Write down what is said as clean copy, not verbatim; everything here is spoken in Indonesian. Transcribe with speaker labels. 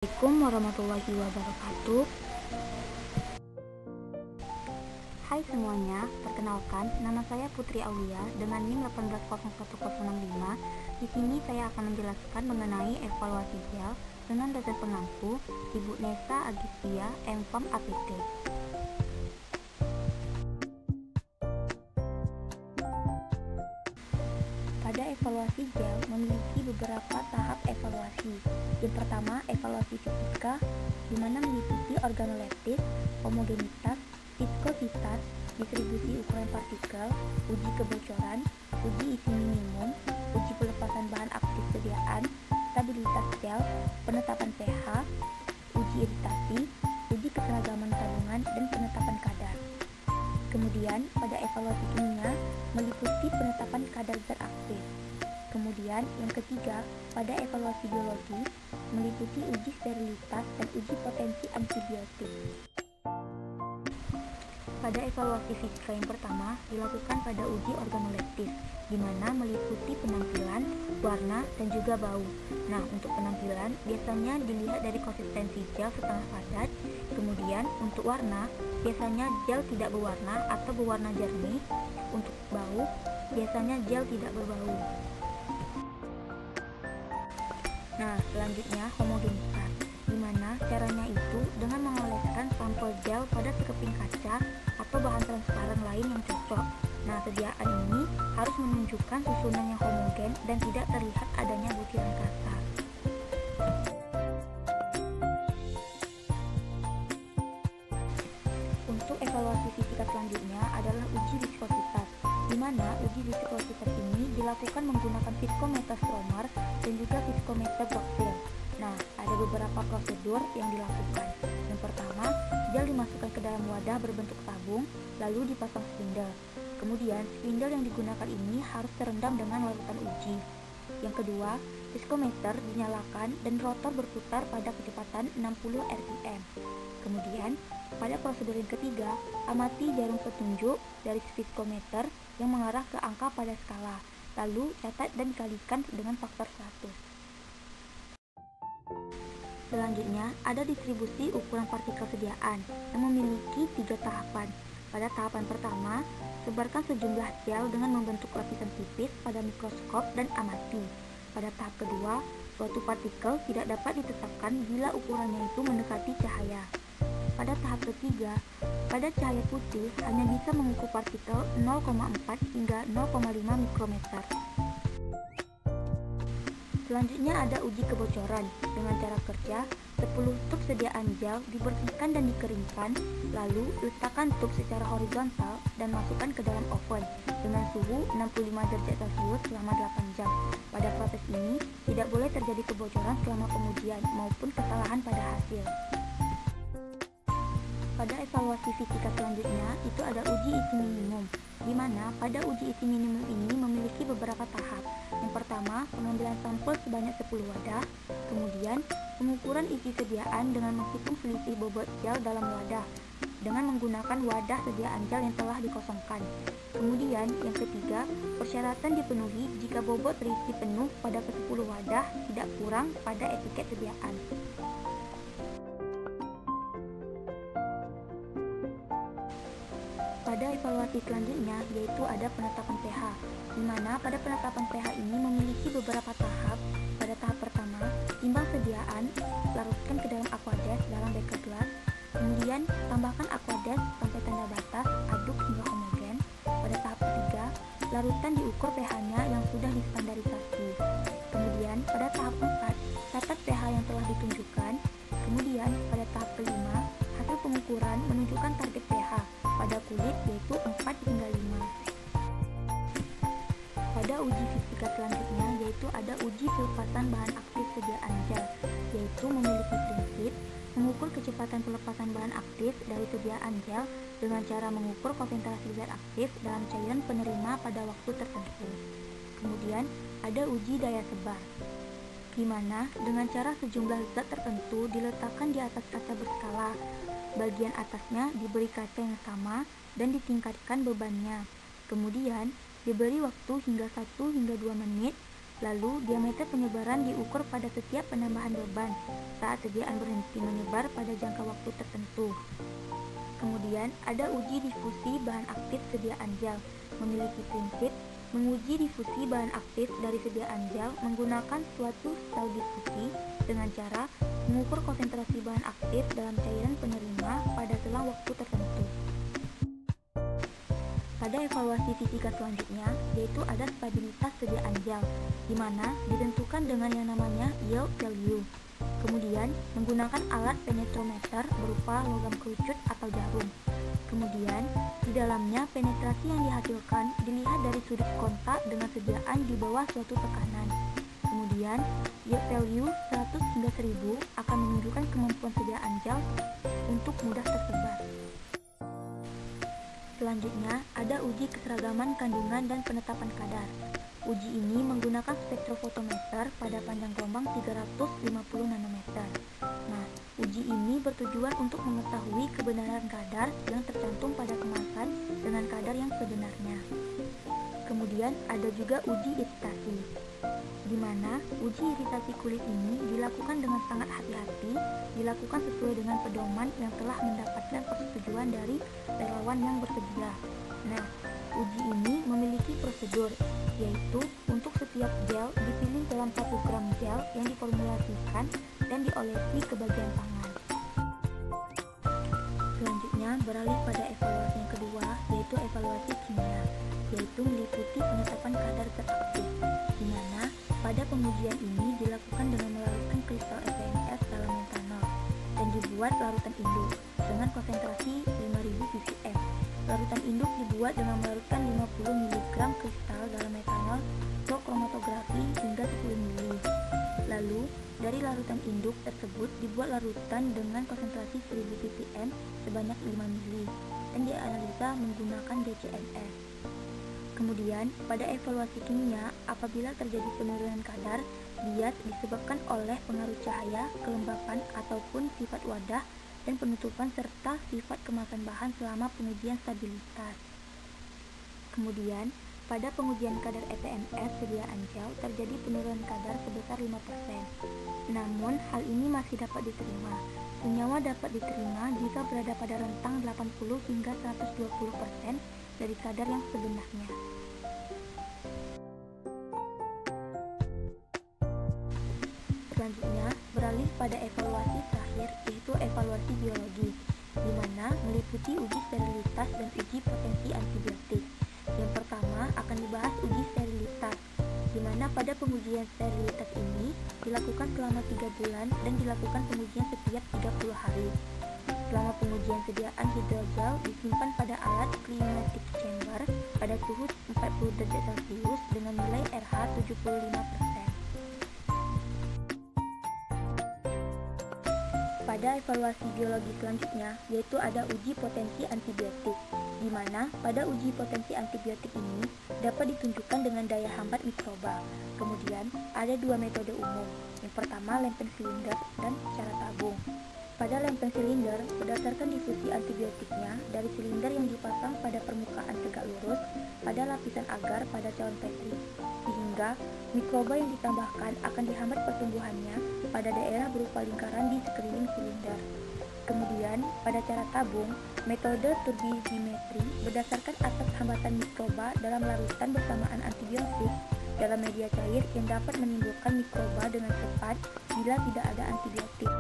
Speaker 1: Assalamualaikum warahmatullahi wabarakatuh. Hai semuanya, perkenalkan nama saya Putri Aulia dengan NIM 1801065. Di sini saya akan menjelaskan mengenai evaluasi GEL dengan dosen pengampu Ibu Nesa Agistia, MPom APT. Pada evaluasi GEL memiliki beberapa tahap evaluasi. Yang pertama, evaluasi fisika, di mana meliputi organoleptis, homogenitas, viskositas, distribusi ukuran partikel, uji kebocoran, uji isi minimum, uji pelepasan bahan aktif sediaan, stabilitas sel, penetapan pH, uji iritasi, uji keseragaman kandungan, dan penetapan kadar. Kemudian, pada evaluasi kimia meliputi penetapan kadar zat aktif. Kemudian, yang ketiga, pada evaluasi biologi meliputi uji sterilitas dan uji potensi antibiotik. Pada evaluasi fisika yang pertama dilakukan pada uji organoleptis, di mana meliputi penampilan, warna, dan juga bau. Nah, untuk penampilan biasanya dilihat dari konsistensi gel setengah padat. Kemudian, untuk warna biasanya gel tidak berwarna atau berwarna jernih. Untuk bau biasanya gel tidak berbau. Nah, selanjutnya homogenitas, di mana caranya itu dengan mengoleskan sampel gel pada sekeping kaca atau bahan transparan lain yang cocok. Nah, sediaan ini harus menunjukkan susunan yang homogen dan tidak terlihat adanya butiran kasar. Untuk evaluasi fisika selanjutnya adalah uji viskositas, di mana uji viskositas ini dilakukan menggunakan viskometer Stromer dan juga viskometer Brockfield. Nah, ada beberapa prosedur yang dilakukan. Yang pertama, gel dimasukkan ke dalam wadah berbentuk tabung, lalu dipasang spindle. Kemudian, spindle yang digunakan ini harus terendam dengan larutan uji. Yang kedua, viskometer dinyalakan dan rotor berputar pada kecepatan 60 rpm. Kemudian, pada prosedur yang ketiga, amati jarum petunjuk dari viskometer yang mengarah ke angka pada skala, lalu catat dan kalikan dengan faktor 100. Selanjutnya, ada distribusi ukuran partikel sediaan yang memiliki 3 tahapan. Pada tahapan pertama, sebarkan sejumlah gel dengan membentuk lapisan tipis pada mikroskop dan amati. Pada tahap kedua, suatu partikel tidak dapat ditetapkan bila ukurannya itu mendekati cahaya. Pada tahap ketiga, pada cahaya putih hanya bisa mengukur partikel 0,4 hingga 0,5 mikrometer. Selanjutnya ada uji kebocoran. Dengan cara kerja, 10 tub sediaan gel dibersihkan dan dikeringkan, lalu letakkan tub secara horizontal dan masukkan ke dalam oven dengan suhu 65 derajat Celcius selama 8 jam. Pada proses ini, tidak boleh terjadi kebocoran selama pengujian maupun kesalahan pada hasil. Pada evaluasi fisika selanjutnya, itu ada uji isi minimum, di mana pada uji isi minimum ini memiliki beberapa tahap. Yang pertama, pengambilan sampel sebanyak 10 wadah, kemudian pengukuran isi sediaan dengan menghitung selisih bobot gel dalam wadah dengan menggunakan wadah sediaan gel yang telah dikosongkan. Kemudian, yang ketiga, persyaratan dipenuhi jika bobot terisi penuh pada ke-10 wadah tidak kurang pada etiket sediaan. Pada evaluasi selanjutnya yaitu ada penetapan pH, di mana pada penetapan pH ini memiliki beberapa tahap. Pada tahap pertama, timbang sediaan, larutkan ke dalam aqueous dalam beker gelas. Kemudian tambahkan aqueous sampai tanda batas, aduk hingga homogen. Pada tahap ketiga, larutan diukur pH-nya yang sudah distandarisasi. Kemudian pada tahap 4, catat pH yang telah ditunjukkan. Kemudian pada tahap kelima, hasil pengukuran menunjukkan target pH pada kulit yaitu 4 hingga 5. Pada uji fisika selanjutnya yaitu ada uji pelepasan bahan aktif sediaan gel, yaitu memiliki prinsip mengukur kecepatan pelepasan bahan aktif dari sediaan gel dengan cara mengukur konsentrasi zat aktif dalam cairan penerima pada waktu tertentu. Kemudian ada uji daya sebar, di mana dengan cara sejumlah zat tertentu diletakkan di atas kaca berskala. Bagian atasnya diberi kaca yang sama dan ditingkatkan bebannya. Kemudian diberi waktu hingga 1 hingga 2 menit Lalu, diameter penyebaran diukur pada setiap penambahan beban saat sediaan berhenti menyebar pada jangka waktu tertentu. Kemudian, ada uji difusi bahan aktif sediaan gel. Memiliki prinsip menguji difusi bahan aktif dari sediaan gel menggunakan suatu sel difusi dengan cara mengukur konsentrasi bahan aktif dalam cairan penerima pada selang waktu tertentu. Pada evaluasi fisika selanjutnya, yaitu ada stabilitas sediaan gel, di mana ditentukan dengan yang namanya yield value. Kemudian, menggunakan alat penetrometer berupa logam kerucut atau jarum. Kemudian, di dalamnya penetrasi yang dihasilkan dilihat dari sudut kontak dengan sediaan di bawah suatu tekanan. Kemudian, yield value 100 hingga 1000 akan menunjukkan kemampuan sediaan gel untuk mudah tersebar. Selanjutnya, ada uji keseragaman kandungan dan penetapan kadar. Uji ini menggunakan spektrofotometer pada panjang gelombang 350 nanometer. Nah, uji ini bertujuan untuk mengetahui kebenaran kadar yang tercantum pada kemasan dengan kadar yang sebenarnya. Kemudian, ada juga uji iritasi, di mana uji iritasi kulit ini dilakukan dengan sangat hati-hati, dilakukan sesuai dengan pedoman yang telah mendapatkan persetujuan dari relawan yang bersedia. Nah, uji ini memiliki prosedur, yaitu untuk setiap gel dipilih dalam 1 gram gel yang diformulasikan dan diolesi ke bagian tangan. Selanjutnya, beralih pada evaluasi yang kedua, yaitu evaluasi kimia, yaitu meliputi penetapan kadar zat aktif, di mana pada pengujian ini dilakukan dengan melarutkan kristal FNS dalam metanol dan dibuat larutan induk dengan konsentrasi 5000 ppm. Larutan induk dibuat dengan melarutkan 50 mg kristal dalam metanol pro kromatografi hingga 10 ml. Lalu, dari larutan induk tersebut dibuat larutan dengan konsentrasi 1000 ppm sebanyak 5 ml dan dianalisa menggunakan DCMS. Kemudian, pada evaluasi kimia, apabila terjadi penurunan kadar, bias disebabkan oleh pengaruh cahaya, kelembapan, ataupun sifat wadah dan penutupan serta sifat kemasan bahan selama pengujian stabilitas. Kemudian, pada pengujian kadar ETMS sediaan gel terjadi penurunan kadar sebesar 5%. Namun, hal ini masih dapat diterima. Senyawa dapat diterima jika berada pada rentang 80 hingga 120% dari kadar yang sebenarnya. Selanjutnya, beralih pada evaluasi terakhir, yaitu evaluasi biologi, di mana meliputi uji sterilitas dan uji potensi antibiotik. Yang pertama akan dibahas uji sterilitas, di mana pada pengujian sterilitas ini dilakukan selama 3 bulan dan dilakukan pengujian setiap 30 hari. Selama pengujian sediaan hidrogel disimpan pada alat climatic chamber pada suhu 40 derajat Celcius dengan nilai RH 75%. Pada evaluasi biologi selanjutnya, yaitu ada uji potensi antibiotik, di mana pada uji potensi antibiotik ini dapat ditunjukkan dengan daya hambat mikroba. Kemudian, ada 2 metode umum. Yang pertama, lempen silinder dan cara tabung. Pada lempen silinder, berdasarkan difusi antibiotiknya dari silinder yang dipasang pada permukaan tegak lurus pada lapisan agar pada cawan Petri, sehingga mikroba yang ditambahkan akan dihambat pertumbuhannya pada daerah berupa lingkaran di sekeliling silinder. Kemudian, pada cara tabung, metode turbidimetri berdasarkan asas hambatan mikroba dalam larutan bersamaan antibiotik dalam media cair yang dapat menimbulkan mikroba dengan cepat bila tidak ada antibiotik.